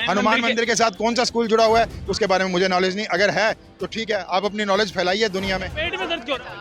हनुमान मंदिर के साथ कौन सा स्कूल जुड़ा हुआ है उसके बारे में मुझे नॉलेज नहीं, अगर है तो ठीक है, आप अपनी नॉलेज फैलाइए दुनिया में। पेट में दर्द क्यों होता है?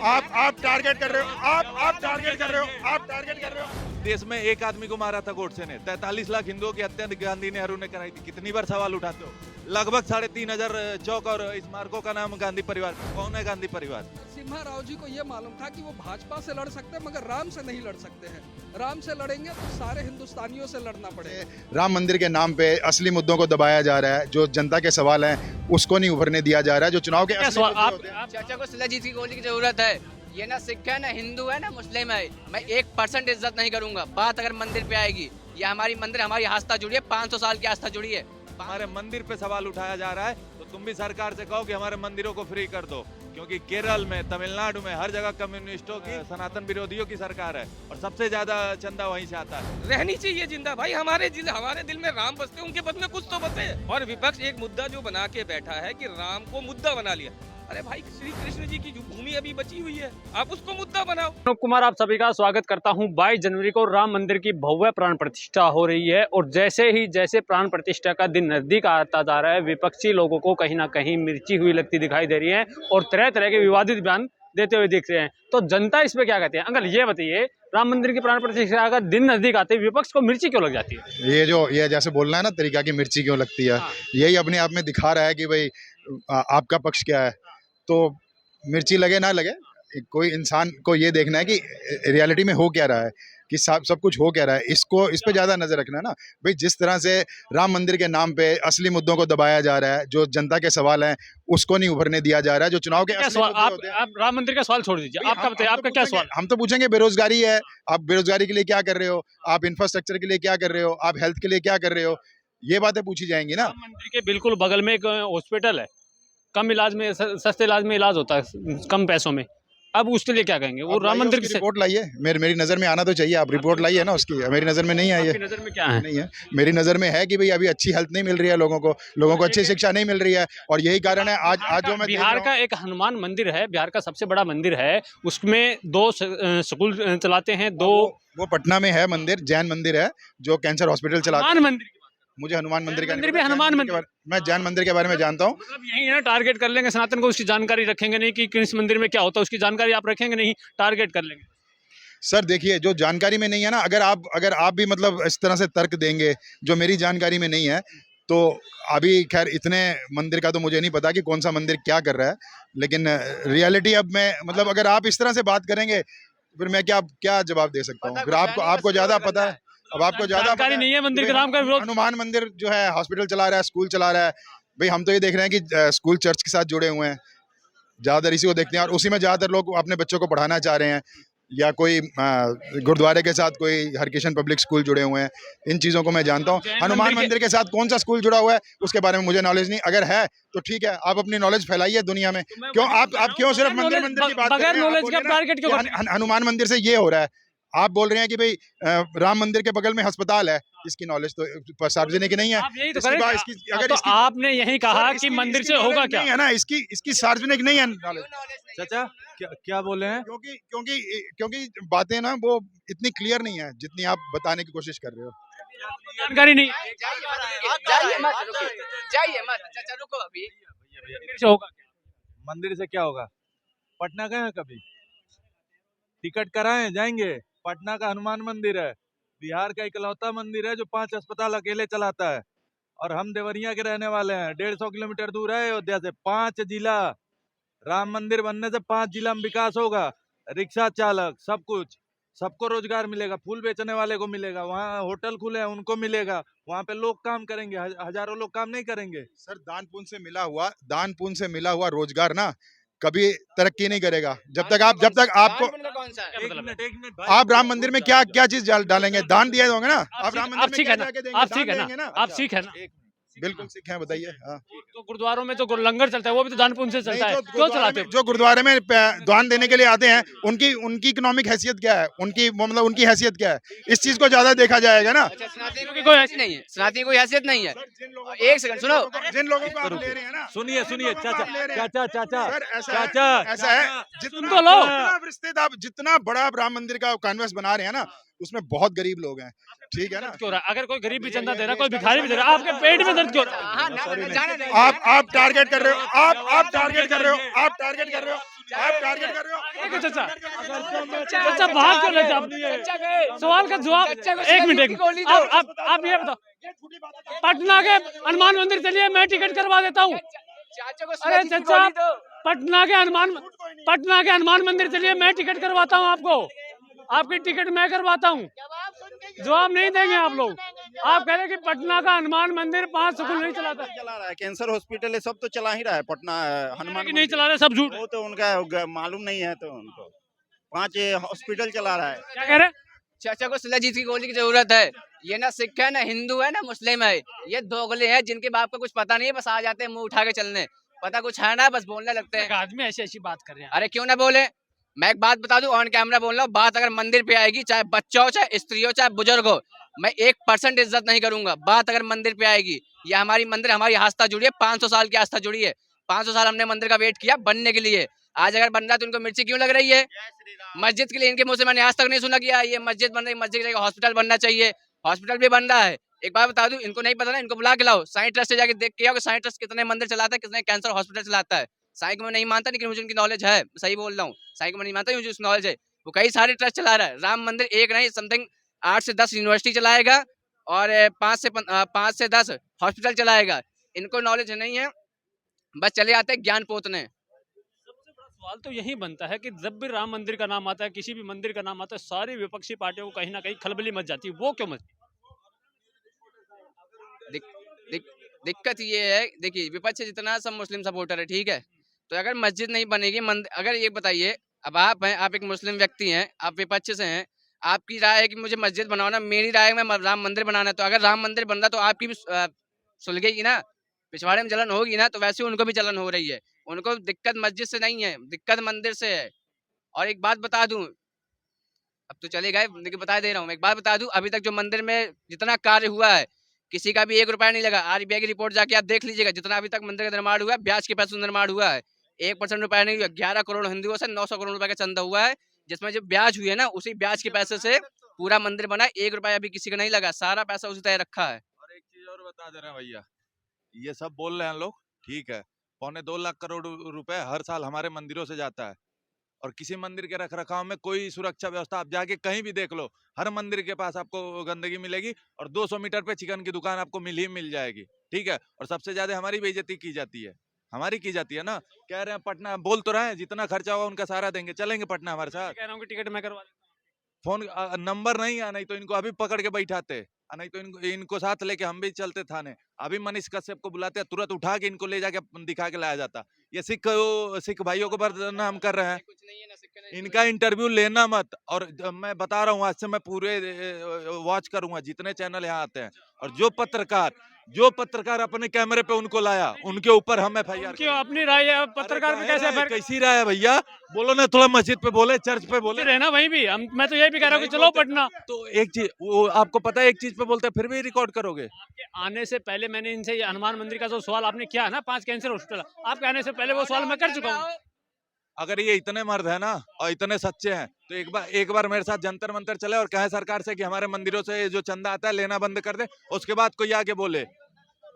आप टारगेट कर रहे हो, आप टारगेट कर रहे हो, आप टारगेट कर रहे हो। देश में एक आदमी को मारा था गोडसे ने, 43 लाख हिंदुओं की हत्या गांधी नेहरू ने कराई थी। कितनी बार सवाल उठाते हो? लगभग 3,500 चौक और स्मारकों का नाम गांधी परिवार। कौन है गांधी परिवार? सिम्हा राव जी को ये मालूम था कि वो भाजपा से लड़ सकते हैं मगर राम से नहीं लड़ सकते हैं। राम से लड़ेंगे तो सारे हिंदुस्तानियों से लड़ना पड़ेगा। राम मंदिर के नाम पे असली मुद्दों को दबाया जा रहा है, जो जनता के सवाल हैं उसको नहीं उभरने दिया जा रहा है, जो चुनाव के क्या असली सवाल मुद्दे आप होते हैं। चाचा को सलाह की गोली की जरूरत है। ये ना सिख है ना हिंदू है ना मुस्लिम है, मैं 1% इज्जत नहीं करूंगा। बात अगर मंदिर पे आएगी, ये हमारी मंदिर हमारी आस्था जुड़ी है, 500 साल की आस्था जुड़ी है। हमारे मंदिर पे सवाल उठाया जा रहा है तो तुम भी सरकार से कहो कि हमारे मंदिरों को फ्री कर दो, क्योंकि केरल में, तमिलनाडु में हर जगह कम्युनिस्टों की, सनातन विरोधियों की सरकार है और सबसे ज्यादा चंदा वहीं से आता है। रहनी चाहिए जिंदा भाई। हमारे दिल में राम बसते, उनके बदले कुछ तो बसे। और विपक्ष एक मुद्दा जो बना के बैठा है कि राम को मुद्दा बना लिया। अरे भाई, श्री कृष्ण जी की जो भूमि अभी बची हुई है, आप उसको मुद्दा बनाओ। अनूप कुमार आप सभी का स्वागत करता हूं। 22 जनवरी को राम मंदिर की भव्य प्राण प्रतिष्ठा हो रही है और जैसे प्राण प्रतिष्ठा का दिन नजदीक आता जा रहा है, विपक्षी लोगों को कहीं ना कहीं मिर्ची हुई लगती दिखाई दे रही है और तरह तरह के विवादित बयान देते हुए दिख रहे हैं। तो जनता इस पे क्या कहती है? अंकल ये बताइए, राम मंदिर की प्राण प्रतिष्ठा का दिन नजदीक आते विपक्ष को मिर्ची क्यों लग जाती है? ये जैसे बोलना है ना तरीका की मिर्ची क्यों लगती है, यही अपने आप में दिखा रहा है कि भाई आपका पक्ष क्या है। तो मिर्ची लगे ना लगे, कोई इंसान को ये देखना है कि रियलिटी में हो क्या रहा है, कि सब कुछ हो क्या रहा है। इस पे ज़्यादा नज़र रखना है ना भाई। जिस तरह से राम मंदिर के नाम पे असली मुद्दों को दबाया जा रहा है, जो जनता के सवाल हैं उसको नहीं उभरने दिया जा रहा है, जो चुनाव के क्या असली सवाल? मुद्दे होते हैं। आप राम मंदिर का सवाल छोड़ दीजिए, आपका बताइए, आपका क्या सवाल? हम तो पूछेंगे बेरोजगारी है, आप बेरोजगारी के लिए क्या कर रहे हो, आप इंफ्रास्ट्रक्चर के लिए क्या कर रहे हो, आप हेल्थ के लिए क्या कर रहे हो, ये बातें पूछी जाएंगी ना। राम मंदिर के बिल्कुल बगल में एक हॉस्पिटल है, कम इलाज में, सस्ते इलाज में इलाज होता है कम पैसों में। अब उसके लिए क्या कहेंगे? वो राम मंदिर की रिपोर्ट लाइए, मेरी नजर में आना तो चाहिए। आप रिपोर्ट लाइए ना उसकी, मेरी नजर में नहीं आई है। आपकी नजर में क्या है? नहीं है, मेरी नजर में है कि भाई अभी अच्छी हेल्थ नहीं मिल रही है लोगों को अच्छी शिक्षा नहीं मिल रही है, और यही कारण है आज जो मैं बिहार का एक हनुमान मंदिर है, बिहार का सबसे बड़ा मंदिर है, उसमें 2 स्कूल चलाते हैं। वो पटना में है मंदिर, जैन मंदिर है जो कैंसर हॉस्पिटल चलाता है। हनुमान मंदिर मुझे हनुमान मंदिर का मंदिर भी हनुमान मंदिर, मैं जैन मंदिर के बारे में जानता हूँ। मतलब यही है ना, टारगेट कर लेंगे सनातन को, उसकी जानकारी रखेंगे नहीं कि किस मंदिर में क्या होता है, उसकी जानकारी आप रखेंगे नहीं, टारगेट कर लेंगे। सर देखिए, जो जानकारी में नहीं है ना, अगर आप भी मतलब इस तरह से तर्क देंगे जो मेरी जानकारी में नहीं है, तो अभी खैर इतने मंदिर का तो मुझे नहीं पता कि कौन सा मंदिर क्या कर रहा है, लेकिन रियलिटी अब मैं मतलब अगर आप इस तरह से बात करेंगे फिर मैं क्या जवाब दे सकता हूँ। फिर आपको ज्यादा पता है, अब आपको ज्यादा जानकारी नहीं है मंदिर के नाम का विरोध। हनुमान मंदिर जो है हॉस्पिटल चला रहा है, स्कूल चला रहा है। भाई हम तो ये देख रहे हैं कि स्कूल चर्च के साथ जुड़े हुए हैं, ज्यादातर इसी को देखते हैं, और उसी में ज्यादातर लोग अपने बच्चों को पढ़ाना चाह रहे हैं, या कोई गुरुद्वारे के साथ कोई हरकिशन पब्लिक स्कूल जुड़े हुए हैं। इन चीज़ों को मैं जानता हूँ। हनुमान मंदिर के साथ कौन सा स्कूल जुड़ा हुआ है उसके बारे में मुझे नॉलेज नहीं, अगर है तो ठीक है, आप अपनी नॉलेज फैलाइए दुनिया में। क्यों आप क्यों सिर्फ मंदिर की बात कर रहे हैं? बगैर नॉलेज का टारगेट क्यों करते हैं? हनुमान मंदिर से ये हो रहा है, आप बोल रहे हैं कि भाई राम मंदिर के बगल में अस्पताल है, इसकी नॉलेज तो सार्वजनिक नहीं है। आप यही तो करें, अगर तो आपने यही कहा कि मंदिर से होगा क्या है ना, इसकी सार्वजनिक नहीं है नॉलेज। चाचा क्या बोले हैं? क्योंकि बातें ना वो इतनी क्लियर नहीं है जितनी आप बताने की कोशिश कर रहे हो। जानकारी नहीं जाइए मत चाचा, रुको अभी। मंदिर से होगा क्या? मंदिर से क्या होगा? पटना गए हैं कभी? टिकट कराएं, जाएंगे। पटना का हनुमान मंदिर है, बिहार का इकलौता मंदिर है जो 5 अस्पताल अकेले चलाता है, और हम देवरिया के रहने वाले हैं। 150 किलोमीटर दूर है अयोध्या से। 5 जिला, राम मंदिर बनने से 5 जिला में विकास होगा। रिक्शा चालक, सब कुछ, सबको रोजगार मिलेगा। फूल बेचने वाले को मिलेगा, वहाँ होटल खुले हैं उनको मिलेगा, वहाँ पे लोग काम करेंगे, हजारों लोग काम नहीं करेंगे। सर दान पुण्य से मिला हुआ रोजगार ना कभी तरक्की नहीं करेगा जब तक आपको कौन सा है? एक मिनट भाई, आप राम मंदिर में क्या चीज डालेंगे? दान दिए होंगे ना, आप राम मंदिर में ठीक क्या है ना, जाके देंगे? आप दान ठीक है देंगे ना, आप ठीक है ना। बिल्कुल सीखे हैं, बताइए। हाँ। तो गुरुद्वारों में तो लंगर चलता है, वो भी तो दान पुण्य से चलता है, नहीं, क्यों चलाते हो? जो गुरुद्वारे में दान देने के लिए आते हैं उनकी इकोनॉमिक हैसियत क्या है, उनकी हैसियत क्या है, इस चीज को ज्यादा देखा जाएगा ना। अच्छा, सनातनी की कोई हैसियत नहीं है, सनातनी की कोई हैसियत नहीं है। एक सेकंड सुनो, जिन लोगों को आप ले रहे हैं ना, सुनिए चाचा सर ऐसा है सुन तो लो। जितना बड़ा आप राम मंदिर का कैनवस बना रहे हैं ना, उसमें बहुत गरीब लोग हैं, ठीक है ना। क्यों रहा? अगर कोई गरीब भी चंदा दे रहा है, कोई भिखारी भी दे रहा है, आपके पेट में दर्द क्यों रहा है? हाँ, जाने देंगे। आप टारगेट कर रहे हो, आप टारगेट कर रहे हो, आप टारगेट कर रहे हो, आप टारगेट कर रहे हो। देखिए चाचा भाग क्यों रहे थे आप? सवाल का जवाब एक मिनट आप ये बताओ, पटना के हनुमान मंदिर चलिए, मैं टिकट करवा देता हूँ। अरे चाचा पटना के हनुमान मंदिर चलिए, मैं टिकट करवाता हूँ आपको, आपकी टिकट मैं करवाता हूँ। जवाब नहीं देंगे आप लोग। आप कह रहे हैं कि पटना का हनुमान मंदिर 5 स्कूल नहीं चलाता, चला रहा है, कैंसर हॉस्पिटल है, सब तो चला ही रहा है। पटना हनुमान कि नहीं चला रहे, सब झूठ है। वो तो उनका मालूम नहीं है, तो उनको 5 हॉस्पिटल चला रहा है। क्या कह रहे हैं? चाचा को शिलाजीत की गोली की जरूरत है। ये ना सिख है, ना हिंदू है, ना मुस्लिम है। ये दोगले हैं जिनके बाप को कुछ पता नहीं है, बस आ जाते हैं मुंह उठा के चलने। पता कुछ है ना, बस बोलने लगते हैं। एक आदमी ऐसी बात कर रहे हैं। अरे क्यों ना बोले, मैं एक बात बता दूं, ऑन कैमरा बोल रहा हूँ। बात अगर मंदिर पे आएगी, चाहे बच्चा हो, चाहे स्त्री हो, चाहे बुजुर्ग हो, मैं 1% इज्जत नहीं करूंगा। बात अगर मंदिर पे आएगी, ये हमारी मंदिर, हमारी आस्था जुड़ी है, 500 साल की आस्था जुड़ी है। 500 साल हमने मंदिर का वेट किया बनने के लिए। आज अगर बन रहा है तो इनको मिर्ची क्यों लग रही है? मस्जिद के लिए इनके मुंह से मैंने आज तक नहीं सुना किया ये मस्जिद बन रही, मस्जिद की जगह हॉस्पिटल बनना चाहिए। हॉस्पिटल भी बन रहा है। एक बात बता दूं, इनको नहीं पता ना, इनको बुला के लाओ, साईं ट्रस्ट से जाके देख के आओ कि साईं ट्रस्ट कितने मंदिर चलाता है, कितने कैंसर हॉस्पिटल चलाता है। साईं को मैं नहीं मानता, लेकिन मुझे उनकी नॉलेज है, सही बोल रहा हूँ। साईं को मैं नहीं मानता, मुझे नॉलेज है। वो कई सारे ट्रस्ट चला रहा है। राम मंदिर एक नहीं, समथिंग 8 से 10 यूनिवर्सिटी चलाएगा और 5 से 10 हॉस्पिटल चलाएगा। इनको नॉलेज नहीं है, बस चले आते हैं ज्ञान पोतने। सबसे बड़ा सवाल तो यही बनता है कि जब भी राम मंदिर का नाम आता है, किसी भी मंदिर का नाम आता है, सारी विपक्षी पार्टियों को कहीं ना कहीं खलबली मच जाती है। वो क्यों मच? दिक्कत ये है, देखिए विपक्ष जितना सब मुस्लिम सपोर्टर है, ठीक है, तो अगर मस्जिद नहीं बनेगी, अगर ये बताइए, अब आप हैं, आप एक मुस्लिम व्यक्ति हैं, आप विपक्ष से हैं, आपकी राय है कि मुझे मस्जिद बनवाना, मेरी राय है मैं राम मंदिर बनाना है। तो अगर राम मंदिर बन रहा तो आपकी भी सुलगेगी ना, पिछवाड़े में जलन होगी ना, तो वैसे उनको भी जलन हो रही है। उनको दिक्कत मस्जिद से नहीं है, दिक्कत मंदिर से है। और एक बात बता दूं, अब तो चले गए लेकिन बता दे रहा हूँ, एक बात बता दूं, अभी तक जो मंदिर में जितना कार्य हुआ है, किसी का भी 1 रुपया नहीं लगा। RBI की रिपोर्ट जाके आप देख लीजिएगा, जितना अभी तक मंदिर का निर्माण हुआ है, ब्याज के पैसे से निर्माण हुआ है, 1% रुपया नहीं हुआ। 11 करोड़ हिंदुओं से 900 करोड़ रुपए का चंदा हुआ है, जिसमें जो ब्याज हुई है ना, उसी ब्याज के पैसे से पूरा मंदिर बना। 1 रुपया अभी किसी का नहीं लगा, सारा पैसा उसी तरह रखा है। और एक चीज और बता दे रहे हैं भैया, ये सब बोल रहे हैं लोग, ठीक है, 1.25 लाख करोड़ रुपए हर साल हमारे मंदिरों से जाता है, और किसी मंदिर के रख रखाव में कोई सुरक्षा व्यवस्था, आप जाके कहीं भी देख लो, हर मंदिर के पास आपको गंदगी मिलेगी, और 200 मीटर पे चिकन की दुकान आपको मिल जाएगी, ठीक है। और सबसे ज्यादा हमारी बेइज्जती की जाती है, हमारी की जाती है ना। कह रहे हैं पटना, बोल तो रहे हैं जितना खर्चा होगा उनका सारा देंगे, चलेंगे पटना हमारे साथ। कह रहा हूँ कि टिकट मैं करवा देता फोन नंबर नहीं है, नहीं तो इनको अभी पकड़ के बैठाते, नहीं तो इनको साथ लेके हम भी चलते थाने। अभी मनीष कश्यप को बुलाते हैं, तुरंत उठा के इनको ले जाके दिखा के लाया जाता। ये सिख भाइयों को बदनाम कर रहे हैं, इनका इंटरव्यू लेना मत। और मैं बता रहा हूँ, आज से मैं पूरे वॉच करूंगा जितने चैनल यहाँ आते हैं, और जो पत्रकार अपने कैमरे पे उनको लाया, उनके ऊपर हम FIR क्यों? अपनी राय है, पत्रकार पे कैसे FIR? कैसी राय है भैया? बोलो ना, थोड़ा मस्जिद पे बोले, चर्च पे बोले। रहना वहीं भी मैं तो यही भी कह रहा हूँ कि चलो पटना। तो एक चीज वो आपको पता है, एक चीज पे बोलते हैं फिर भी रिकॉर्ड करोगे। आपके आने से पहले मैंने इनसे ये हनुमान मंदिर का जो सवाल आपने किया ना, 5 कैंसर हॉस्पिटल, आपके आने से पहले वो सवाल मैं कर चुका हूँ। अगर ये इतने मर्द है ना और इतने सच्चे हैं, तो एक बार मेरे साथ जंतर मंतर चले और कहे सरकार से कि हमारे मंदिरों से जो चंदा आता है लेना बंद कर दे, उसके बाद कोई आके बोले।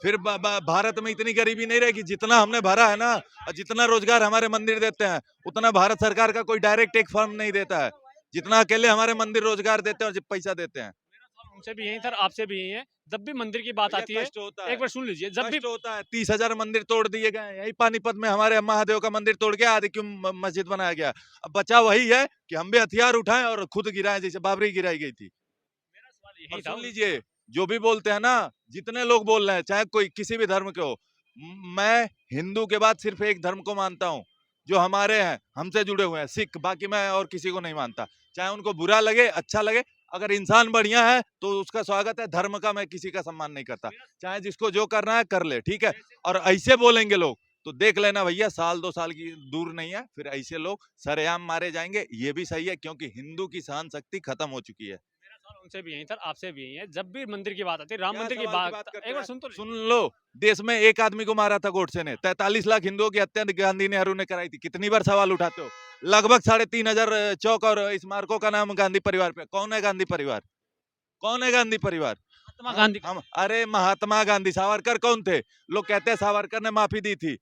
फिर भारत में इतनी गरीबी नहीं रहेगी। जितना हमने भरा है ना, और जितना रोजगार हमारे मंदिर देते हैं, उतना भारत सरकार का कोई डायरेक्ट एक फर्म नहीं देता है, जितना अकेले हमारे मंदिर रोजगार देते हैं और पैसा देते हैं। उनसे भी यही सर, आपसे भी यही है, जब भी मंदिर की बात आती है, एक बार सुन लीजिए, जब भी होता है 30,000 मंदिर तोड़ दिए गए। यही पानीपत में हमारे महादेव का मंदिर तोड़ के आदि क्यों मस्जिद बनाया गया। अब बचा वही है कि हम भी हथियार उठाएं और खुद गिराएं, जैसे बाबरी गिराई गई थी। मेरा सवाल यही और था। सुन लीजिए, जो भी बोलते हैं ना, जितने लोग बोल रहे हैं, चाहे कोई किसी भी धर्म के हो, मैं हिंदू के बाद सिर्फ एक धर्म को मानता हूँ, जो हमारे हैं, हमसे जुड़े हुए हैं, सिख। बाकी मैं और किसी को नहीं मानता, चाहे उनको बुरा लगे अच्छा लगे। अगर इंसान बढ़िया है तो उसका स्वागत है, धर्म का मैं किसी का सम्मान नहीं करता। चाहे जिसको जो करना है कर ले, ठीक है। और ऐसे बोलेंगे लोग तो देख लेना भैया, 1-2 साल की दूर नहीं है, फिर ऐसे लोग सरेआम मारे जाएंगे। ये भी सही है, क्योंकि हिंदू की सहन शक्ति खत्म हो चुकी है। उनसे भी यही सर, आपसे भी यही है, जब भी मंदिर की बात आती है, राम मंदिर की बात, एक बार सुन लो, देश में एक आदमी को मारा था गोडसे ने, 43 लाख हिंदुओं की हत्या गांधी नेहरू ने कराई थी। कितनी बार सवाल उठाते हो? लगभग 3,500 चौक और स्मारकों का नाम गांधी परिवार पे। कौन है गांधी परिवार? कौन है गांधी परिवार? महात्मा गांधी हम अरे महात्मा गांधी। सावरकर कौन थे? लोग कहते हैं सावरकर ने माफी दी थी।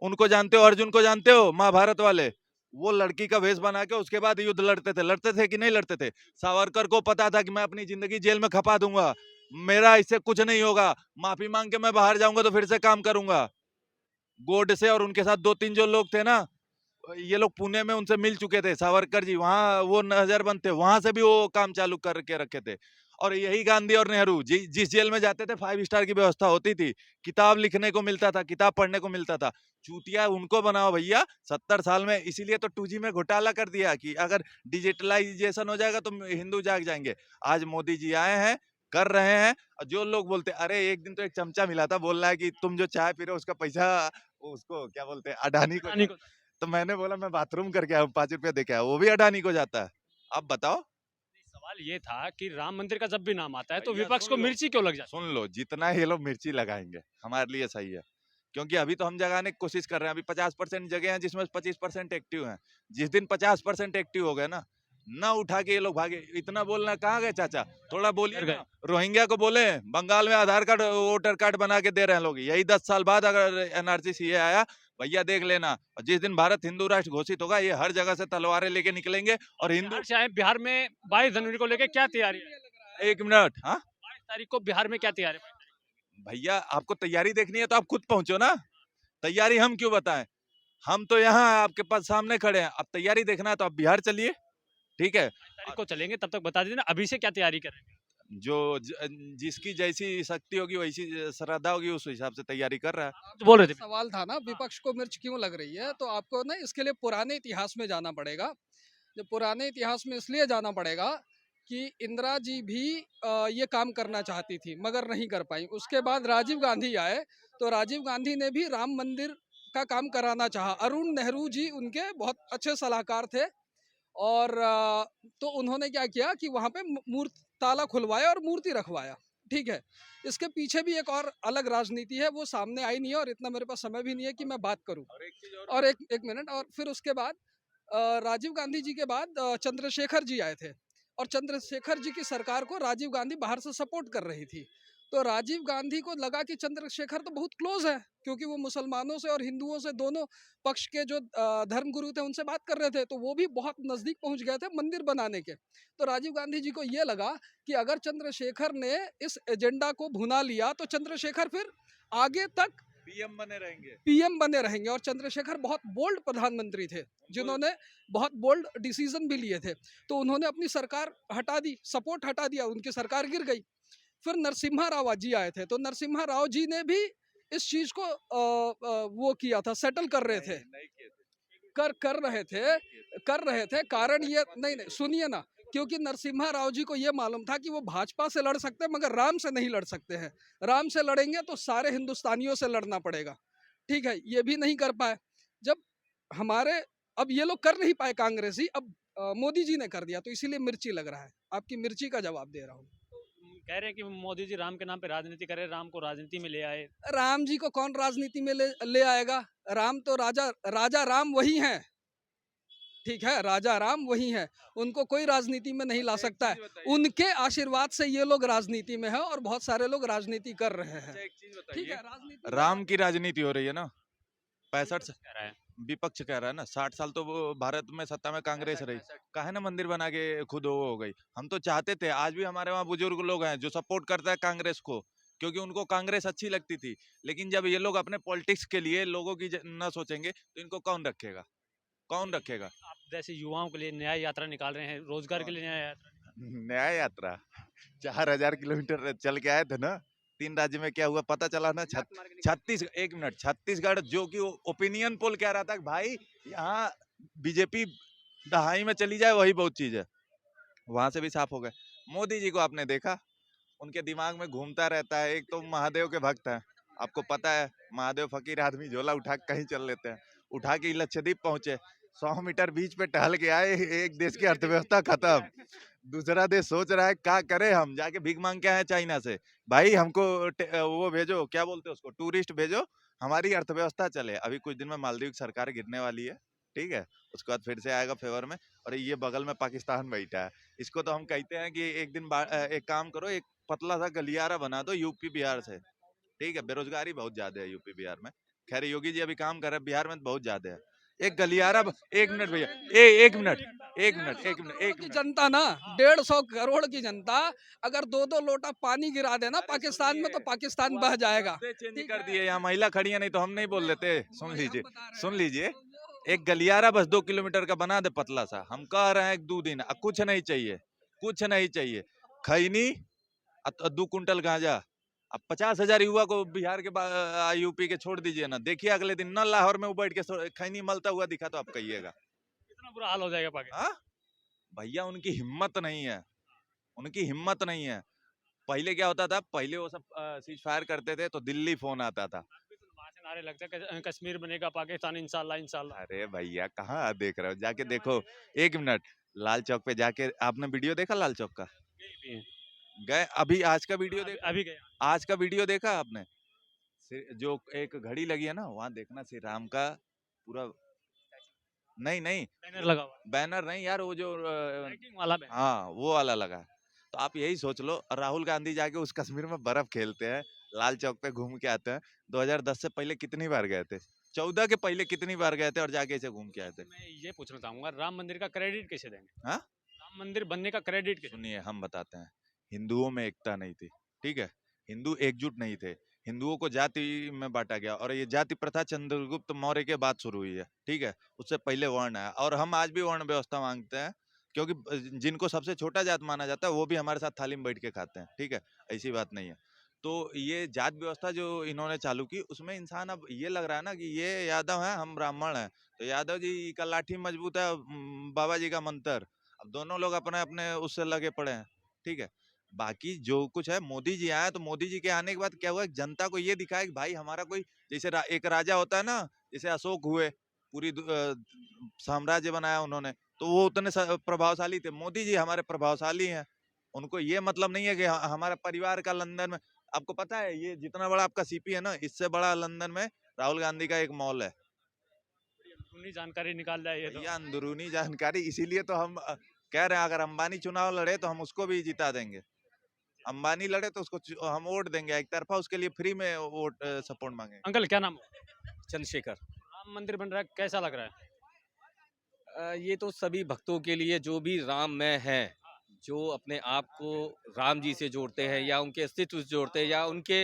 उनको जानते हो? अर्जुन को जानते हो? महाभारत वाले, वो लड़की का वेश बना के उसके बाद युद्ध लड़ते थे कि नहीं लड़ते थे? सावरकर को पता था कि मैं अपनी जिंदगी जेल में खपा दूंगा, मेरा इससे कुछ नहीं होगा, माफी मांग के मैं बाहर जाऊंगा तो फिर से काम करूंगा। गोडसे और उनके साथ 2-3 जो लोग थे ना, ये लोग पुणे में उनसे मिल चुके थे, सावरकर जी वहां वो नजरबंद थे, वहां से भी वो काम चालू करके रखे थे। और यही गांधी और नेहरू जिस जेल में जाते थे 5 स्टार की व्यवस्था होती थी, किताब लिखने को मिलता था, किताब पढ़ने को मिलता था। चूतिया उनको बनाओ भैया 70 साल में। इसीलिए तो 2G में घोटाला कर दिया कि अगर डिजिटलाइजेशन हो जाएगा तो हिंदू जाग जाएंगे। आज मोदी जी आए हैं, कर रहे हैं। और जो लोग बोलते अरे एक दिन तो एक चमचा मिला था, बोल रहा है कि तुम जो चाय पी रहे हो उसका पैसा उसको क्या बोलते हैं अडानी को। अडानी को। तो मैंने बोला मैं बाथरूम करके आया, 5 रुपया देके आया, वो भी अडानी को जाता है। अब बताओ। सवाल ये था कि राम मंदिर का जब भी नाम आता है तो भैया विपक्ष सुन को लो। मिर्ची क्यों लग जाती सुन लो, जितना ये लोग मिर्ची लगाएंगे हमारे लिए सही है, क्योंकि अभी तो हम जगाने की कोशिश कर रहे हैं। अभी 50% जगह हैं जिसमें 25% एक्टिव हैं। जिस दिन 50% एक्टिव हो गए ना उठा के ये लोग भागे। इतना बोलना कहाँ गए चाचा? थोड़ा बोलिए डर गए। ना। रोहिंग्या को बोले बंगाल में आधार कार्ड वोटर कार्ड बना के दे रहे हैं लोग, यही 10 साल बाद अगर NRC CA आया, भैया देख लेना। और जिस दिन भारत हिंदू राष्ट्र घोषित होगा, ये हर जगह से तलवारें लेके निकलेंगे और हिंदू। बिहार से आए, बिहार में 22 जनवरी को लेके क्या तैयारी है? 1 मिनट। हाँ 22 तारीख को बिहार में क्या तैयारी है? भैया, आपको तैयारी देखनी है तो आप खुद पहुंचो ना। तैयारी हम क्यों बताएं? हम तो यहाँ आपके पास सामने खड़े हैं। अब तैयारी देखना है तो आप बिहार चलिए, ठीक है। 22 तारीख को चलेंगे, तब तक बता दीजिए ना अभी से क्या तैयारी करेंगे। जिसकी जैसी शक्ति होगी वैसी श्रद्धा होगी, उस हिसाब से तैयारी कर रहा है। आप तो बोल रहे थे। सवाल था ना विपक्ष को मिर्च क्यों लग रही है, तो आपको ना इसके लिए पुराने इतिहास में जाना पड़ेगा। जो पुराने इतिहास में इसलिए जाना पड़ेगा कि इंदिरा जी भी ये काम करना चाहती थी मगर नहीं कर पाई। उसके बाद राजीव गांधी आए तो राजीव गांधी ने भी राम मंदिर का काम कराना चाहा। अरुण नेहरू जी उनके बहुत अच्छे सलाहकार थे और तो उन्होंने क्या किया कि वहाँ पे मूर्ति ताला खुलवाया और मूर्ति रखवाया। ठीक है, इसके पीछे भी एक और अलग राजनीति है, वो सामने आई नहीं है और इतना मेरे पास समय भी नहीं है कि मैं बात करूं। और एक मिनट, और फिर उसके बाद राजीव गांधी जी के बाद चंद्रशेखर जी आए थे और चंद्रशेखर जी की सरकार को राजीव गांधी बाहर से सपोर्ट कर रही थी। तो राजीव गांधी को लगा कि चंद्रशेखर तो बहुत क्लोज है, क्योंकि वो मुसलमानों से और हिंदुओं से दोनों पक्ष के जो धर्मगुरु थे उनसे बात कर रहे थे, तो वो भी बहुत नजदीक पहुंच गए थे मंदिर बनाने के। तो राजीव गांधी जी को ये लगा कि अगर चंद्रशेखर ने इस एजेंडा को भुना लिया तो चंद्रशेखर फिर आगे तक पीएम बने रहेंगे। और चंद्रशेखर बहुत बोल्ड प्रधानमंत्री थे जिन्होंने बहुत बोल्ड डिसीजन भी लिए थे। तो उन्होंने अपनी सरकार हटा दी, सपोर्ट हटा दिया, उनकी सरकार गिर गई। फिर नरसिम्हा राव जी आए थे, तो नरसिम्हा राव जी ने भी इस चीज को वो किया था, सेटल कर रहे थे, कर रहे थे। कारण ये नहीं, सुनिए ना, क्योंकि नरसिम्हा राव जी को ये मालूम था कि वो भाजपा से लड़ सकते हैं मगर राम से नहीं लड़ सकते हैं। राम से लड़ेंगे तो सारे हिंदुस्तानियों से लड़ना पड़ेगा। ठीक है, ये भी नहीं कर पाए। जब हमारे अब ये लोग कर नहीं पाए कांग्रेसी, अब मोदी जी ने कर दिया, तो इसीलिए मिर्ची लग रहा है। आपकी मिर्ची का जवाब दे रहा हूँ। कह रहे हैं कि मोदी जी राम के नाम पे राजनीति करे, राम को राजनीति में ले आए। राम जी को कौन राजनीति में ले आएगा? राम तो राजा राम वही हैं। ठीक है, राजा राम वही हैं, उनको कोई राजनीति में नहीं ला सकता है। उनके आशीर्वाद से ये लोग राजनीति में है और बहुत सारे लोग राजनीति कर रहे हैं। ठीक है, राजनीति राम की राजनीति हो रही है ना। 65 कह रहा है। विपक्ष कह रहा है ना, 60 साल तो वो भारत में सत्ता में कांग्रेस रही, काहे ना मंदिर बना के खुद वो हो गई। हम तो चाहते थे, आज भी हमारे वहाँ बुजुर्ग लोग हैं जो सपोर्ट करता है कांग्रेस को, क्योंकि उनको कांग्रेस अच्छी लगती थी। लेकिन जब ये लोग अपने पॉलिटिक्स के लिए लोगों की न सोचेंगे तो इनको कौन रखेगा? आप जैसे युवाओं के लिए न्याय यात्रा निकाल रहे हैं, रोजगार के लिए न्याय यात्रा। न्याय यात्रा 4000 किलोमीटर चल के आए थे ना। 3 राज्य में क्या हुआ पता चला ना। 36 जो कि ओपिनियन पोल कह रहा था कि भाई यहाँ बीजेपी दहाई में चली जाए वही बहुत चीज है, वहां से भी साफ हो गए। मोदी जी को आपने देखा, उनके दिमाग में घूमता रहता है। एक तो महादेव के भक्त हैं, आपको पता है, महादेव फकीर आदमी झोला उठा के कहीं चल लेते हैं। उठा के लक्षद्वीप पहुंचे, 100 मीटर बीच पे टहल के आए, एक देश की अर्थव्यवस्था खत्म। दूसरा देश सोच रहा है क्या करे, हम जाके भीख मांग के आए चाइना से, भाई हमको वो भेजो, क्या बोलते हैं उसको, टूरिस्ट भेजो, हमारी अर्थव्यवस्था चले। अभी कुछ दिन में मालदीव की सरकार गिरने वाली है, ठीक है, उसके बाद फिर से आएगा फेवर में। और ये बगल में पाकिस्तान बैठा है, इसको तो हम कहते हैं कि एक दिन एक काम करो, एक पतला सा गलियारा बना दो यूपी बिहार से, ठीक है, बेरोजगारी बहुत ज्यादा है यूपी बिहार में। खैर योगी जी अभी काम कर रहे हैं, बिहार में तो बहुत ज्यादा है। एक गलियारा एक मिनट भैया, एक मिनट, एक मिनट, एक मिनट, एक की मिनट। जनता ना 150 करोड़ की जनता अगर 2-2 लोटा पानी गिरा देना पाकिस्तान में तो पाकिस्तान बह जाएगा। चेंज ठीक कर है? दिए, यहाँ महिला खड़ी है, नहीं तो हम नहीं बोल देते। सुन वही हम लीजिए, बता रहे सुन हैं। लीजिए, तो एक गलियारा बस 2 किलोमीटर का बना दे पतला सा, हम कह रहे हैं 1-2 दिन, कुछ नहीं चाहिए, कुछ नहीं चाहिए। खैनी 2 कुंटल गांजा, अब 50,000 युवा को बिहार के यूपी के छोड़ दीजिए ना, देखिए अगले दिन न लाहौर में वो बैठ के खैनी मलता हुआ दिखा तो आप कहिएगा। कितना बुरा हाल हो जाएगा पाकिस्तान। हाँ भैया, उनकी हिम्मत नहीं है, उनकी हिम्मत नहीं है। पहले क्या होता था, पहले वो सब सीज फायर करते थे तो दिल्ली फोन आता था। वहाँ से नारे लगते हैं कि कश्मीर बनेगा पाकिस्तान इंशाल्लाह इंशाल्लाह। अरे भैया कहाँ देख रहे हो, जाके देखो, एक मिनट, लाल चौक पे जाके आपने वीडियो देखा लाल चौक का? गए अभी? आज का वीडियो देखा? अभी गया। आज का वीडियो देखा आपने? जो एक घड़ी लगी है ना, वहां देखना श्री राम का पूरा, नहीं नहीं, बैनर लगा हुआ बैनर नहीं यार, वो जो है वाला बैनर। हाँ वो वाला लगा है। तो आप यही सोच लो, राहुल गांधी जाके उस कश्मीर में बर्फ खेलते हैं, लाल चौक पे घूम के आते हैं। 2010 से पहले कितनी बार गए थे, 14 के पहले कितनी बार गए थे और जाके ऐसे घूम के आए थे। मैं ये पूछना चाहूंगा, राम मंदिर का क्रेडिट कैसे देंगे? हाँ राम मंदिर बनने का क्रेडिट कैसे? सुनिए, हम बताते हैं। हिंदुओं में एकता नहीं थी, ठीक है, हिंदू एकजुट नहीं थे, हिंदुओं को जाति में बांटा गया, और ये जाति प्रथा चंद्रगुप्त मौर्य के बाद शुरू हुई है, ठीक है, उससे पहले वर्ण है। और हम आज भी वर्ण व्यवस्था मांगते हैं, क्योंकि जिनको सबसे छोटा जात माना जाता है वो भी हमारे साथ थाली में बैठ के खाते हैं, ठीक है, ऐसी बात नहीं है। तो ये जात व्यवस्था जो इन्होंने चालू की, उसमें इंसान अब ये लग रहा है ना कि ये यादव है, हम ब्राह्मण हैं, तो यादव जी का लाठी मजबूत है, बाबा जी का मंत्र, अब दोनों लोग अपने अपने उससे लगे पड़े हैं, ठीक है। बाकी जो कुछ है, मोदी जी आया तो मोदी जी के आने के बाद क्या हुआ, जनता को ये दिखाया कि भाई हमारा कोई, जैसे एक राजा होता है ना, जैसे अशोक हुए, पूरी साम्राज्य बनाया उन्होंने, तो वो उतने प्रभावशाली थे। मोदी जी हमारे प्रभावशाली हैं, उनको ये मतलब नहीं है कि हमारा परिवार का लंदन में, आपको पता है ये जितना बड़ा आपका सीपी है ना, इससे बड़ा लंदन में राहुल गांधी का एक मॉल है। अंदरूनी जानकारी निकाल जाए ये तो। भैया अंदरूनी जानकारी, इसीलिए तो हम कह रहे हैं अगर अंबानी चुनाव लड़े तो हम उसको भी जिता देंगे। अंबानी लड़े तो उसको हम वोट देंगे एक तरफा, उसके लिए फ्री में वोट सपोर्ट मांगे। अंकल क्या नाम है? चंद्रशेखर। राम मंदिर बन रहा है, कैसा लग रहा है? ये तो सभी भक्तों के लिए जो भी राम में हैं, जो अपने आप को राम जी से जोड़ते हैं या उनके अस्तित्व से जोड़ते हैं, या उनके,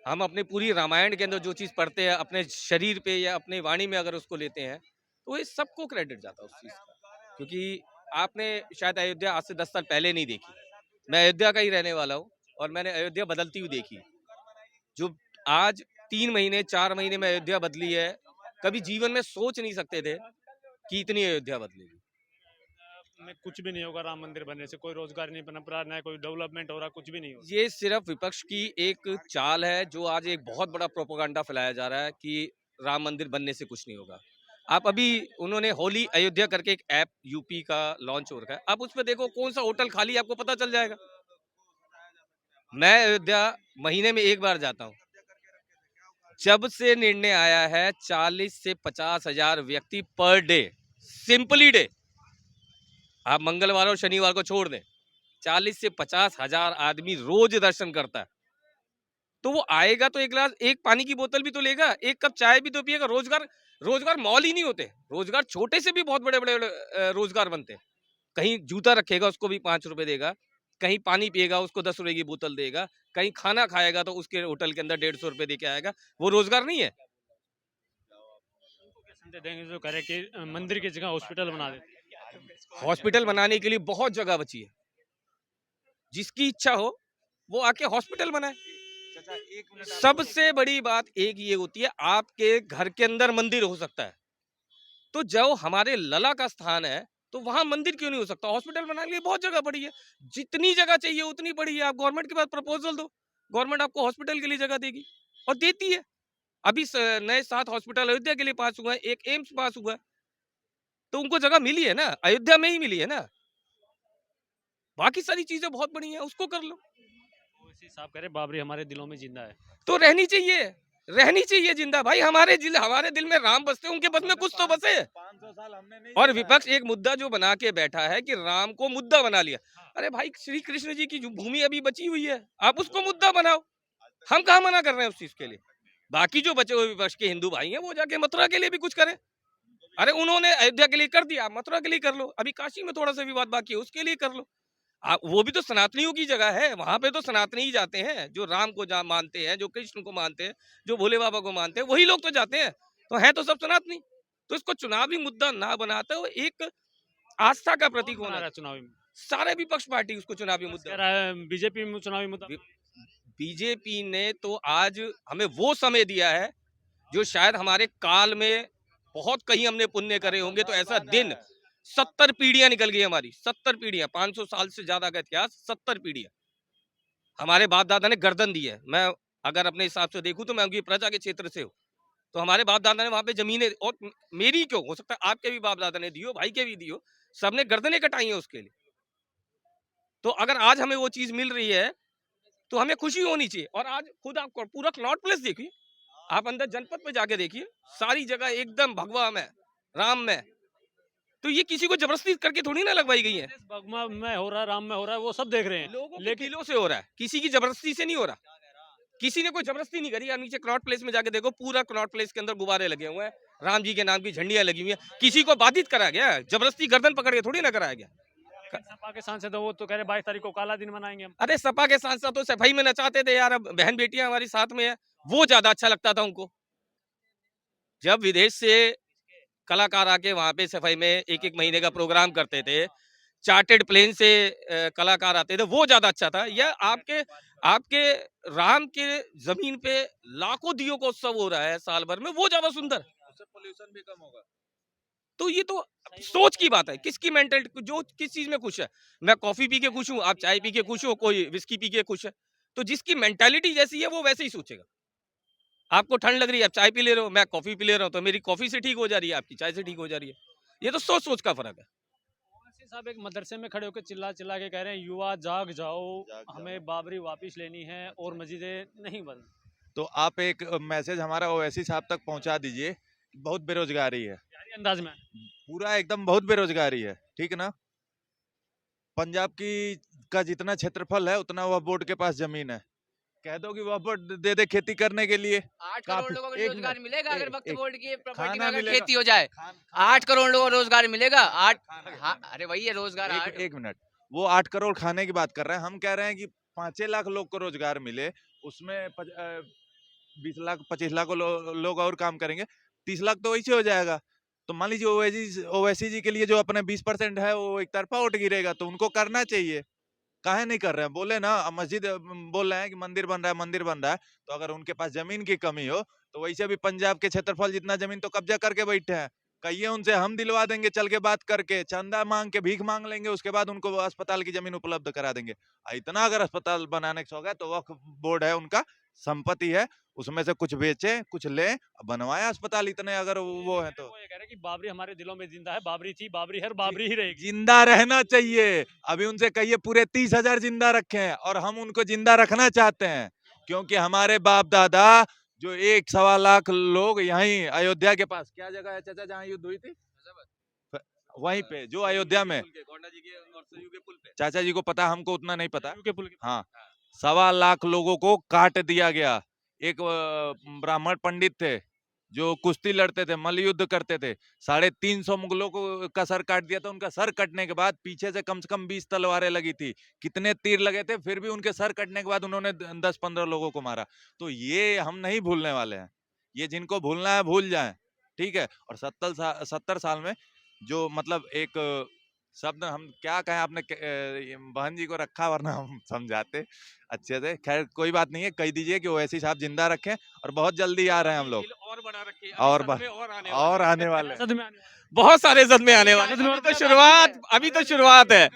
हम अपने पूरी रामायण के अंदर जो चीज़ पढ़ते हैं अपने शरीर पे या अपने वाणी में अगर उसको लेते हैं, तो ये सबको क्रेडिट जाता है उस चीज़ का। क्योंकि आपने शायद अयोध्या आज से 10 साल पहले नहीं देखी, मैं अयोध्या का ही रहने वाला हूँ और मैंने अयोध्या बदलती हुई देखी। जो आज 3 महीने 4 महीने में अयोध्या बदली है, कभी जीवन में सोच नहीं सकते थे कि इतनी अयोध्या बदलेगी। में कुछ भी नहीं होगा राम मंदिर बनने से, कोई रोजगार नहीं बना पा रहा है, कोई डेवलपमेंट हो रहा, कुछ भी नहीं हो। ये सिर्फ विपक्ष की एक चाल है, जो आज एक बहुत बड़ा प्रोपेगेंडा फैलाया जा रहा है कि राम मंदिर बनने से कुछ नहीं होगा। आप अभी, उन्होंने होली अयोध्या करके एक ऐप यूपी का लॉन्च हो रखा है, आप उस पर देखो कौन सा होटल खाली है, आपको पता चल जाएगा। मैं अयोध्या महीने में 1 बार जाता हूँ। जब से निर्णय आया है 40 से 50 हजार व्यक्ति पर डे, सिंपली डे, आप मंगलवार और शनिवार को छोड़ दें, 40 से 50 हजार आदमी रोज दर्शन करता है। तो वो आएगा तो एक गिलास, एक पानी की बोतल भी तो लेगा, एक कप चाय भी तो पिएगा। रोजगार मॉल ही नहीं होते, रोजगार छोटे से भी बहुत बड़े बड़े रोजगार बनते हैं। कहीं जूता रखेगा उसको भी 5 रुपए देगा, कहीं पानी पिएगा उसको 10 रुपए की बोतल देगा, कहीं खाना खाएगा तो उसके होटल के अंदर 150 रुपए दे के आएगा। वो रोजगार नहीं है। देंगे जो करे कि मंदिर की जगह हॉस्पिटल बना देते। हॉस्पिटल बनाने के लिए बहुत जगह बची है, जिसकी इच्छा हो वो आके हॉस्पिटल बनाए। सबसे बड़ी बात एक ये होती है, आपके घर के अंदर मंदिर हो सकता है, तो जो हमारे लला का स्थान है तो वहां मंदिर क्यों नहीं हो सकता? हॉस्पिटल बनाने के लिए बहुत जगह पड़ी है, जितनी जगह चाहिए उतनी पड़ी है। आप गवर्नमेंट के पास प्रपोजल दो, गवर्नमेंट आपको हॉस्पिटल के लिए जगह देगी और देती है। अभी नए 7 हॉस्पिटल अयोध्या के लिए पास हुआ है, एक एम्स पास हुआ है, तो उनको जगह मिली है ना, अयोध्या में ही मिली है ना। बाकी सारी चीजें बहुत बड़ी हैं, उसको कर लो। साहब कह रहे बाबरी हमारे दिलों में जिंदा है, तो रहनी चाहिए, रहनी चाहिए जिंदा। भाई हमारे दिल में राम बसते, उनके बस में कुछ तो बसे। 500 साल हमने नहीं और जिया है। विपक्ष एक मुद्दा जो बना के बैठा है कि राम को मुद्दा बना लिया। अरे भाई श्री कृष्ण जी की जो भूमि अभी बची हुई है, आप उसको मुद्दा बनाओ। हम कहाँ मना कर रहे हैं उस चीज के लिए। बाकी जो बचे हुए विपक्ष के हिंदू भाई हैं वो जाके मथुरा के लिए भी कुछ करें। अरे उन्होंने अयोध्या के लिए कर दिया, आप मथुरा के लिए कर लो। अभी काशी में थोड़ा सा विवाद बाकी है, उसके लिए कर लो। वो भी तो सनातनियों की जगह है, वहां पे तो सनातनी ही जाते हैं, जो राम को मानते हैं, जो कृष्ण को मानते हैं, जो भोले बाबा को मानते हैं, वही लोग तो जाते हैं। तो है तो सब सनातनी। तो इसको चुनावी मुद्दा ना बनाते हो, एक आस्था का प्रतीक बना होना रहा है चाहिए। चुनावी में? सारे विपक्ष पार्टी उसको चुनावी कह मुद्दा। रहा है बीजेपी में चुनावी मुद्दा। बीजेपी ने तो आज हमें वो समय दिया है जो शायद हमारे काल में बहुत कहीं हमने पुण्य करे होंगे। तो ऐसा दिन 70 पीढ़ियां निकल गई हमारी, 70 पीढ़ियां, 500 साल से ज्यादा का इतिहास, 70 पीढ़ियां हमारे बाप दादा ने गर्दन दी है। मैं अगर अपने हिसाब से देखूं तो मैं उनकी प्रजा के क्षेत्र से हूँ। तो हमारे बाप दादा ने वहां पे जमीनें, और मेरी क्यों, हो सकता है आपके भी बाप दादा ने दी हो, भाई के भी दी हो, सबने गर्दनें कटाई है उसके लिए। तो अगर आज हमें वो चीज मिल रही है तो हमें खुशी होनी चाहिए। और आज खुद आप पूरा कनॉट प्लेस देखिए, आप अंदर जनपद पे जाके देखिए, सारी जगह एकदम भगवा में, राम में। तो ये किसी को जबरदस्ती करके थोड़ी ना लगवाई गई है। भगवा में हो रहा है, राम में हो रहा है, वो सब देख रहे हैं। लोगों के लेकिन दिलों से हो रहा है, किसी की जबरदस्ती से नहीं हो रहा। किसी ने कोई जबरदस्ती नहीं करी। आप नीचे कनॉट प्लेस में जाके देखो, पूरा कनॉट प्लेस के अंदर गुब्बारे लगे हुए हैं, राम जी के नाम की झंडियां लगी हुई हैं। किसी को बाधित करा गया, जबरदस्ती गर्दन पकड़ के थोड़ी ना कराया गया। सपा के सांसद है, वो तो कह रहे 22 तारीख को काला दिन मनाएंगे हम। अरे सपा के सांसद तो सफाई में नचाते थे यार, अब बहन बेटियां हमारी साथ में है, वो ज्यादा अच्छा लगता था उनको। जब विदेश से कलाकार आके वहां पे सफाई में एक एक महीने का प्रोग्राम करते थे, चार्टेड प्लेन से कलाकार आते थे, वो ज्यादा अच्छा था। या आपके आपके राम के जमीन पे लाखों दियों का उत्सव हो रहा है साल भर में, वो ज्यादा सुंदर। उससे पोल्यूशन भी कम होगा। तो ये तो सोच की बात है, किसकी मेंटलिटी, जो किस चीज में खुश है। मैं कॉफी पी के खुश हूँ, आप चाय पी के खुश हो, कोई विस्की पी के खुश है। तो जिसकी मेंटालिटी जैसी है वो वैसे ही सोचेगा। आपको ठंड लग रही है, आप चाय पी ले रहे हो, मैं कॉफी पी ले रहा हूँ, तो मेरी कॉफी से ठीक हो जा रही है, आपकी चाय से ठीक हो जा रही है। ये तो सोच सोच का फर्क है। ओवैसी साहब एक मदरसे में खड़े होकर चिल्ला चिल्ला के कह रहे हैं, युवा जाग जाओ, हमें बाबरी वापस लेनी है और मस्जिदें नहीं बंद। तो आप एक मैसेज हमारा ओवैसी साहब तक पहुंचा दीजिए। बहुत बेरोजगारी है, यारी अंदाज में पूरा एकदम बहुत बेरोजगारी है, ठीक ना। पंजाब की का जितना क्षेत्रफल है उतना वह बोर्ड के पास जमीन है। कह दो कि वह बोर्ड दे दे खेती करने के लिए। 8 करोड़ लोगों को रोजगार मिलेगा अगर वक्फ बोर्ड की प्रॉपर्टी में अगर खेती हो जाए। 8 करोड़ लोगों को रोजगार मिलेगा। 8, हाँ, अरे वही है रोजगार। एक मिनट, वो 8 करोड़ खाने की बात कर रहे हैं, हम कह रहे हैं कि 5 लाख लोग को रोजगार मिले, उसमें 20 लाख 25 लाख लोग और काम करेंगे, 30 लाख तो वैसे हो जाएगा। तो मान लीजिए ओवैसी जी के लिए जो अपने 20% है वो एक तरफा वोट गिरेगा, तो उनको करना चाहिए। काहे नहीं कर रहे हैं, बोले ना। मस्जिद बोल रहे हैं कि मंदिर बन रहा है, मंदिर बन रहा है। तो अगर उनके पास जमीन की कमी हो तो वैसे भी पंजाब के क्षेत्रफल जितना जमीन तो कब्जा करके बैठे हैं। कहिए उनसे, हम दिलवा देंगे, चल के बात करके, चंदा मांग के, भीख मांग लेंगे, उसके बाद उनको अस्पताल की जमीन उपलब्ध करा देंगे। इतना अगर अस्पताल बनाने का शौक है तो वक्फ बोर्ड है, उनका संपत्ति है, उसमें से कुछ बेचे, कुछ ले, बनवाए अस्पताल। इतने अगर वो है तो वो ये कह रहे हैं कि बाबरी हमारे दिलों में जिंदा है, बाबरी थी, बाबरी है और बाबरी ही रहेगी। जिंदा रहना चाहिए। अभी उनसे कहिए पूरे 30,000 जिंदा रखे हैं, और हम उनको जिंदा रखना चाहते हैं, क्योंकि हमारे बाप दादा जो 1-1.25 लाख लोग यहीं अयोध्या के पास, क्या जगह है चाचा जहाँ युद्ध हुई थी, वहीं पे जो अयोध्या में, चाचा जी को पता, हमको उतना नहीं पता। हाँ, 1.25 लाख लोगों को काट दिया गया। एक ब्राह्मण पंडित थे जो कुश्ती लड़ते थे, मल्ल युद्ध करते थे, 350 मुगलों को का सर काट दिया था। उनका सर कटने के बाद पीछे से कम 20 तलवारें लगी थी, कितने तीर लगे थे, फिर भी उनके सर कटने के बाद उन्होंने 10-15 लोगों को मारा। तो ये हम नहीं भूलने वाले हैं। ये जिनको भूलना है भूल जाएं, ठीक है। और 70 साल में जो मतलब एक शब्द हम क्या कहें, आपने बहन जी को रखा, वरना हम समझाते अच्छे से। खैर कोई बात नहीं है, कह दीजिए कि ओवैसी साहब जिंदा रखें, और बहुत जल्दी आ रहे हैं हम लोग, और बना रखिए, और आने वाले सद में बहुत सारे सद में आने वाले। अभी तो शुरुआत है।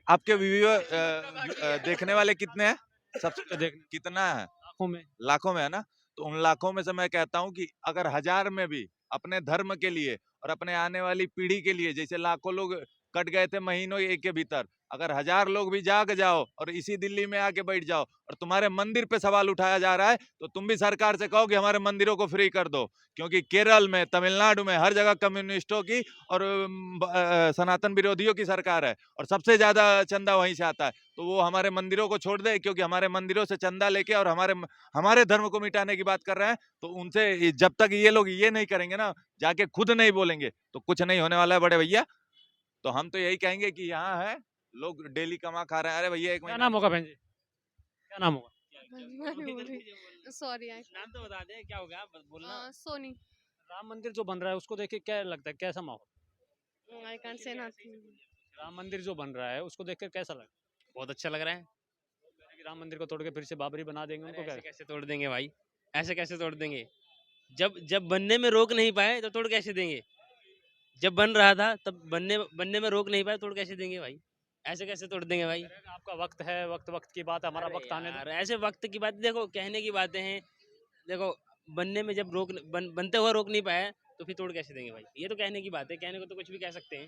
आपके व्यूअर देखने वाले कितने हैं? सबसे कितना है? लाखों में है ना। तो उन लाखों में से मैं कहता हूं कि अगर 1000 में भी अपने धर्म के लिए और अपने आने वाली पीढ़ी के लिए, जैसे लाखों लोग कट गए थे महीनों एक के भीतर। अगर 1000 लोग भी जाग जाओ और इसी दिल्ली में आके बैठ जाओ और तुम्हारे मंदिर पे सवाल उठाया जा रहा है, तो तुम भी सरकार से कहो कि हमारे मंदिरों को फ्री कर दो। क्योंकि केरल में, तमिलनाडु में हर जगह कम्युनिस्टों की और सनातन विरोधियों की सरकार है और सबसे ज्यादा चंदा वहीं से आता है। तो वो हमारे मंदिरों को छोड़ दे, क्योंकि हमारे मंदिरों से चंदा लेके और हमारे धर्म को मिटाने की बात कर रहे हैं। तो उनसे जब तक ये लोग ये नहीं करेंगे ना, जाके खुद नहीं बोलेंगे, तो कुछ नहीं होने वाला है बड़े भैया। तो हम तो यही कहेंगे कि यहाँ है, लोग डेली कमा खा रहे हैं। अरे भैया एक क्या नाम होगा बहन जी, क्या नाम होगा? सॉरी नाम तो बता दें, क्या हो गया बस बोलना। सोनी राम मंदिर जो बन रहा है उसको देख के क्या लगता है, कैसा माहौल? आई कैंट से नथिंग। राम मंदिर जो बन रहा है उसको देख कर कैसा लगा? बहुत अच्छा लग रहा है। कि राम मंदिर को तोड़ के फिर से बाबरी बना देंगे, उनको क्या? ऐसे कैसे तोड़ देंगे भाई, ऐसे कैसे तोड़ देंगे? जब बनने में रोक नहीं पाए तो तोड़ कैसे देंगे? जब बन रहा था तब बनने में रोक नहीं पाए, तोड़ कैसे देंगे भाई? ऐसे कैसे तोड़ देंगे भाई? आपका वक्त है, वक्त की बात है, हमारा अरे वक्त आने दो। यार, ऐसे वक्त की बात, देखो कहने की बातें हैं। देखो बनने में जब बनते हुए रोक नहीं पाए तो फिर तोड़ कैसे देंगे भाई? ये तो कहने की बात है, कहने को तो कुछ भी कह सकते हैं।